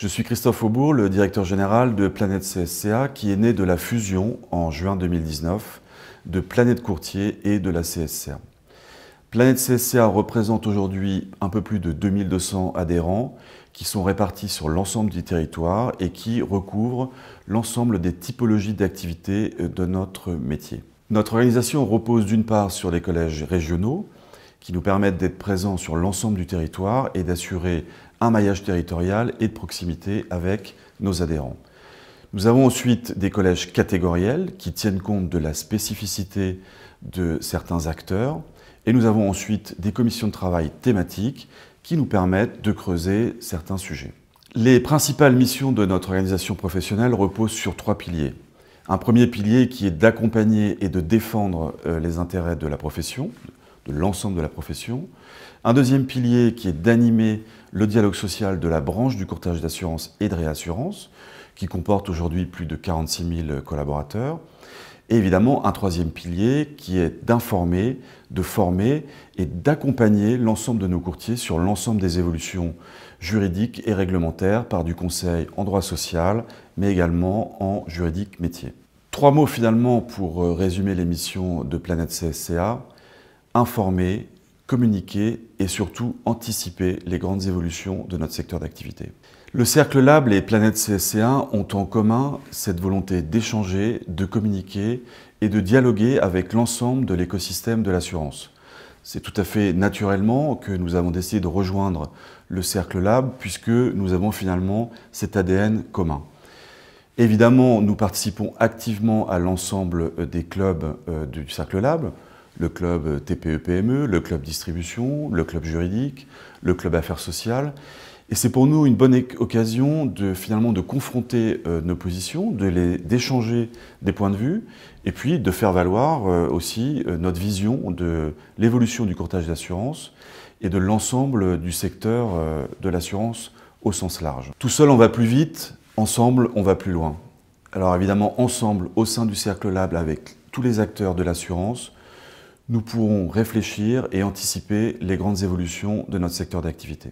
Je suis Christophe Aubourg, le directeur général de Planète CSCA, qui est né de la fusion en juin 2019 de Planète Courtier et de la CSCA. Planète CSCA représente aujourd'hui un peu plus de 2200 adhérents qui sont répartis sur l'ensemble du territoire et qui recouvrent l'ensemble des typologies d'activités de notre métier. Notre organisation repose d'une part sur les collèges régionaux qui nous permettent d'être présents sur l'ensemble du territoire et d'assurer un maillage territorial et de proximité avec nos adhérents. Nous avons ensuite des collèges catégoriels qui tiennent compte de la spécificité de certains acteurs et nous avons ensuite des commissions de travail thématiques qui nous permettent de creuser certains sujets. Les principales missions de notre organisation professionnelle reposent sur trois piliers. Un premier pilier qui est d'accompagner et de défendre les intérêts de la profession, de l'ensemble de la profession. Un deuxième pilier qui est d'animer le dialogue social de la branche du courtage d'assurance et de réassurance, qui comporte aujourd'hui plus de 46 000 collaborateurs. Et évidemment, un troisième pilier qui est d'informer, de former et d'accompagner l'ensemble de nos courtiers sur l'ensemble des évolutions juridiques et réglementaires par du conseil en droit social, mais également en juridique métier. Trois mots finalement pour résumer les missions de Planète CSCA. Informer, communiquer et surtout anticiper les grandes évolutions de notre secteur d'activité. Le Cercle Lab et Planète CSCA ont en commun cette volonté d'échanger, de communiquer et de dialoguer avec l'ensemble de l'écosystème de l'assurance. C'est tout à fait naturellement que nous avons décidé de rejoindre le Cercle Lab puisque nous avons finalement cet ADN commun. Évidemment, nous participons activement à l'ensemble des clubs du Cercle Lab, le club TPE-PME, le club distribution, le club juridique, le club affaires sociales. Et c'est pour nous une bonne occasion finalement de confronter nos positions, d'échanger des points de vue et puis de faire valoir aussi notre vision de l'évolution du courtage d'assurance et de l'ensemble du secteur de l'assurance au sens large. Tout seul on va plus vite, ensemble on va plus loin. Alors évidemment ensemble au sein du Cercle Lab avec tous les acteurs de l'assurance, nous pourrons réfléchir et anticiper les grandes évolutions de notre secteur d'activité.